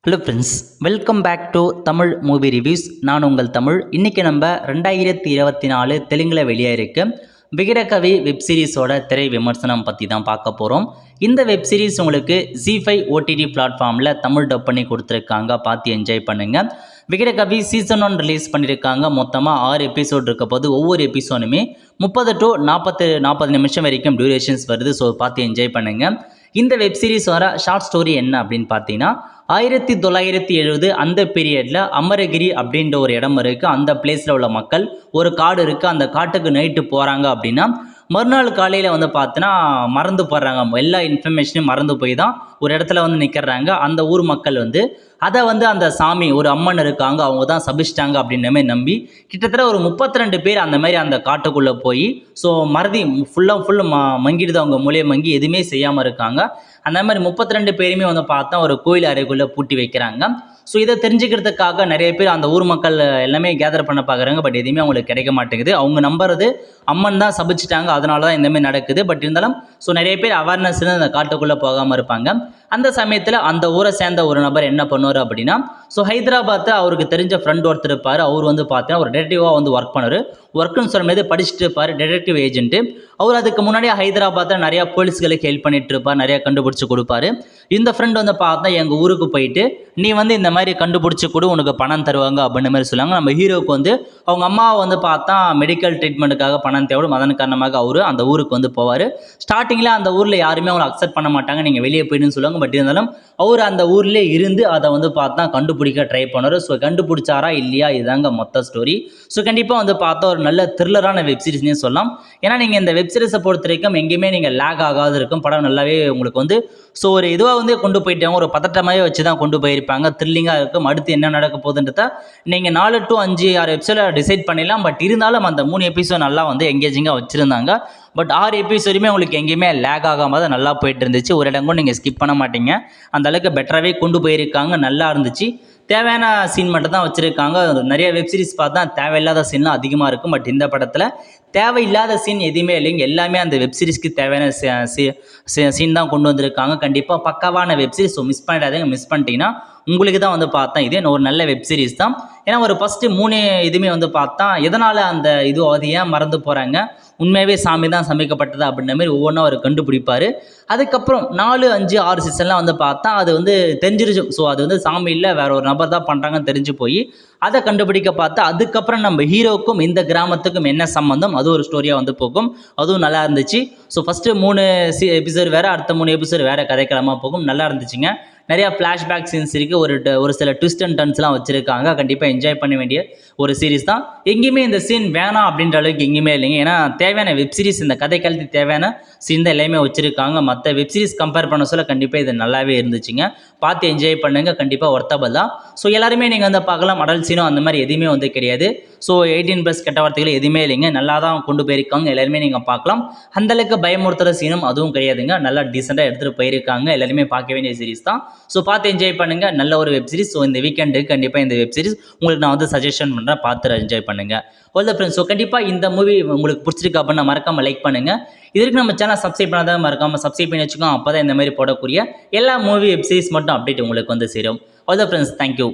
Hello friends, welcome back to Tamil movie reviews. நான் உங்கள் தமிழ். இன்றைக்கி நம்ம 2024 தெலுங்கில் வெளியாயிருக்கு விகடகவி வெப்சீரிஸோட திரை விமர்சனம் பற்றி தான் பார்க்க போகிறோம். இந்த வெப்சீரிஸ் உங்களுக்கு ZEE5 OTT பிளாட்ஃபார்மில் தமிழ் டப் பண்ணி கொடுத்துருக்காங்க. பார்த்து என்ஜாய் பண்ணுங்கள். விகடகவி சீசன் 1 ரிலீஸ் பண்ணியிருக்காங்க. மொத்தமாக 6 எபிசோட் இருக்க போது ஒவ்வொரு எபிசோடுமே 30 to 40 நிமிஷம் வரைக்கும் டியூரேஷன்ஸ் வருது. ஸோ பார்த்து என்ஜாய் பண்ணுங்கள். இந்த வெப்சீரிஸ் வர ஷார்ட் ஸ்டோரி என்ன அப்படின்னு பார்த்தீங்கன்னா, 1970 அந்த பீரியடில் அமரகிரி அப்படின்ற ஒரு இடம் இருக்குது. அந்த பிளேஸில் உள்ள மக்கள் ஒரு காடு இருக்குது. அந்த காட்டுக்கு நைட்டு போகிறாங்க அப்படின்னா மறுநாள் காலையில் வந்து பார்த்தீங்கன்னா மறந்து போடுறாங்க. எல்லா இன்ஃபர்மேஷனையும் மறந்து போய் தான் ஒரு இடத்துல வந்து நிற்கிறாங்க. அந்த ஊர் மக்கள் வந்து அதை வந்து அந்த சாமி ஒரு அம்மன் இருக்காங்க, அவங்க தான் சபிச்சிட்டாங்க அப்படின்ற மாதிரி நம்பி கிட்டத்தட்ட ஒரு 32 பேர் அந்த மாதிரி அந்த காட்டுக்குள்ளே போய் ஸோ மறதி ஃபுல்லாக மங்கிடுது. அவங்க மூலையை மங்கி எதுவுமே செய்யாமல் இருக்காங்க. அந்த மாதிரி 32 பேருமே வந்து பார்த்தா ஒரு கோயில் அறைக்குள்ளே பூட்டி வைக்கிறாங்க. ஸோ இதை தெரிஞ்சுக்கிறதுக்காக நிறைய பேர் அந்த ஊர் மக்கள் எல்லாமே கேதர் பண்ண பார்க்குறாங்க. பட் எதுவுமே அவங்களுக்கு கிடைக்க மாட்டேங்குது. அவங்க நம்புறது அம்மன் தான் சபிச்சிட்டாங்க, அதனால தான் இந்தமாதிரி நடக்குது. பட் இருந்தாலும் ஸோ நிறைய பேர் அவேர்னஸ்ன்னு அந்த காட்டுக்குள்ளே போகாமல் இருப்பாங்க. அந்த சமயத்தில் அந்த ஊரை சேர்ந்த ஒரு நபர் என்ன பண்ணுவார் அப்படின்னா, ஸோ ஹைதராபாத்தில் அவருக்கு தெரிஞ்ச ஃப்ரெண்ட் ஒருத்தர் இருப்பார். அவர் வந்து பார்த்தீங்கன்னா ஒரு டிடெக்டிவாக வந்து ஒர்க் பண்ணுவார். ஒர்க்குன்னு சொல்லும்போது படிச்சுட்டு இருப்பார், டிடெக்டிவ் ஏஜென்ட்டு. அவர் அதுக்கு முன்னாடியே ஹைதராபாத்தில் நிறையா போலீஸ்களுக்கு ஹெல்ப் பண்ணிட்டு இருப்பார், நிறையா கண்டுபிடிச்சி கொடுப்பாரு. இந்த ஃப்ரெண்ட் வந்து பார்த்தா எங்கள் ஊருக்கு போயிட்டு நீ வந்து இந்த மாதிரி கண்டுபிடிச்சி கொடு, உனக்கு பணம் தருவாங்க அப்படின்ற மாதிரி சொல்லுவாங்க. நம்ம ஹீரோவுக்கு வந்து அவங்க அம்மாவை வந்து பார்த்தா மெடிக்கல் ட்ரீட்மெண்ட்டுக்காக பணம் தேவைப்படும். அதன் காரணமாக அவர் அந்த ஊருக்கு வந்து போவார். ஸ்டார்டிங்கில் அந்த ஊரில் யாருமே அவங்களை அக்செப்ட் பண்ண மாட்டாங்க, நீங்கள் வெளியே போயிடுன்னு சொல்லுவாங்க. பட் இருந்தாலும் அவர் அந்த ஊர்லேயே இருந்து அதை வந்து பார்த்தா கண்டுபிடிக்க ட்ரை பண்ணுவார். ஸோ கண்டுபிடிச்சாரா இல்லையா, இதுதாங்க மொத்த ஸ்டோரி. ஸோ கண்டிப்பாக வந்து பார்த்தா ஒரு நல்ல த்ரில்லரான வெப்சீரிஸ்னே சொல்லலாம். ஏன்னா நீங்கள் இந்த வெப்சீரிஸை பொறுத்த வரைக்கும் எங்கேயுமே நீங்கள் லேக் ஆகாது இருக்கும். படம் நல்லாவே உங்களுக்கு வந்து ஸோ ஒரு இதுவாக வந்து கொண்டு போயிட்டாங்க, ஒரு பதட்டமாகவே வச்சு தான் கொண்டு போயிருப்பாங்க. த்ரில்லிங்காக இருக்கும். அடுத்து என்ன நடக்க போகுதுன்றத நீங்கள் 4 to 5 6 எபிசோட டிசைட் பண்ணிடலாம். பட் இருந்தாலும் அந்த 3 எபிசோட் நல்லா வந்து எங்கேஜிங்காக வச்சுருந்தாங்க. பட் 6 எபிசோடுமே உங்களுக்கு எங்கேயுமே லேக் ஆகாமல் தான் நல்லா போயிட்டு இருந்துச்சு. ஒரு இடம் கூட நீங்கள் ஸ்கிப் பண்ண மாட்டீங்க. அந்த அளவுக்கு பெட்டராகவே கொண்டு போயிருக்காங்க, நல்லா இருந்துச்சு. தேவையான சீன் மட்டும் தான் வச்சுருக்காங்க. நிறைய வெப்சீரிஸ் பார்த்தா தேவையில்லாத சீன்லாம் அதிகமாக இருக்கும். பட் இந்த படத்தில் தேவையில்லாத சீன் எதுவுமே இல்லைங்க. எல்லாமே அந்த வெப்சீரிஸ்க்கு தேவையான சீன் தான் கொண்டு வந்திருக்காங்க. கண்டிப்பாக பக்காவான வெப்சீரிஸ். ஸோ மிஸ் பண்ணிடாதீங்க. மிஸ் பண்ணிட்டீங்கன்னா உங்களுக்கு தான் வந்து பார்த்தா இது ஒரு நல்ல வெப்சீரிஸ் தான். ஏன்னா ஒரு ஃபஸ்ட்டு 3 இதுவுமே வந்து பார்த்தா எதனால் அந்த இது அது ஏன் மறந்து போகிறாங்க, உண்மையாகவே சாமி தான் சமைக்கப்பட்டது அப்படின்ற மாதிரி ஒவ்வொன்றும் அவர் கண்டுபிடிப்பார். அதுக்கப்புறம் 4, 5, 6 சீசன்லாம் வந்து பார்த்தா அது வந்து தெரிஞ்சிருச்சு. ஸோ அது வந்து சாமி இல்லை, வேற ஒரு நபர் தான் பண்ணுறாங்கன்னு தெரிஞ்சு போய் அதை கண்டுபிடிக்க பார்த்தா அதுக்கப்புறம் நம்ம ஹீரோவுக்கும் இந்த கிராமத்துக்கும் என்ன சம்மந்தம், அது ஒரு ஸ்டோரியாக வந்து போகும். அதுவும் நல்லா இருந்துச்சு. ஸோ ஃபஸ்ட்டு 3 எபிசோடு வேறு, அடுத்த 3 எபிசோடு வேறு கதைக்கிழமாக போகும். நல்லா இருந்துச்சுங்க. நிறையா ஃப்ளாஷ்பேக் சீன்ஸ் இருக்குது. ஒரு சில ட்விஸ்ட் அண்ட் டர்ன்ஸ்லாம் வச்சுருக்காங்க. கண்டிப்பாக என்ஜாய் பண்ண வேண்டிய ஒரு சீரிஸ் தான். எங்கேயுமே இந்த சீன் வேணாம் அப்படின்ற அளவுக்கு எங்கேயுமே இல்லைங்க. ஏன்னா தேவையான வெப்சீரிஸ் இந்த கதை காலத்துக்கு தேவையான சீன் தான் எல்லாமே வச்சுருக்காங்க. மற்ற வெப்சீரிஸ் கம்பேர் பண்ண சொல்ல கண்டிப்பாக இது நல்லாவே இருந்துச்சுங்க. பார்த்து என்ஜாய் பண்ணுங்க. கண்டிப்பாக ஒர்த்தபிள் தான். ஸோ எல்லாருமே நீங்கள் வந்து பார்க்கலாம். அடல்ட் சீனோ அந்த மாதிரி எதுவுமே வந்து கிடையாது. ஸோ 18+ கெட்ட வார்த்தைகள் எதுவுமே இல்லைங்க. நல்லா தான் கொண்டு போயிருக்காங்க. எல்லாருமே நீங்கள் பார்க்கலாம். அந்தளவுக்கு பயமுறுத்துகிற சீனும் அதுவும் கிடையாதுங்க. நல்லா டீசெண்டாக எடுத்துகிட்டு போயிருக்காங்க. எல்லாருமே பார்க்க வேண்டிய சீரிஸ் தான். ஸோ பார்த்து என்ஜாய் பண்ணுங்கள். நல்ல ஒரு வெப்சீரிஸ். ஸோ இந்த வீக்கெண்டுக்கு கண்டிப்பாக இந்த வெப்சீரிஸ் உங்களுக்கு நான் வந்து சஜஷன் பண்ணுறேன். பார்த்து என்ஜாய் பண்ணுங்கள். All the friends. ஸோ கண்டிப்பாக இந்த மூவி உங்களுக்கு பிடிச்சிருக்கு அப்படின்னா மறக்காமல் லைக் பண்ணுங்கள். இதற்கு நம்ம சேனல் சப்ஸ்கிரைப் பண்ணாதான் மறக்காமல் சப்ஸ்கிரைப் பண்ணி வச்சுக்கோங்க. அப்போ தான் இந்த மாதிரி போடக்கூடிய எல்லா மூவி வெப்சீரிஸ் மட்டும் அப்டேட் உங்களுக்கு வந்து சேரும். All the friends. தேங்க்யூ.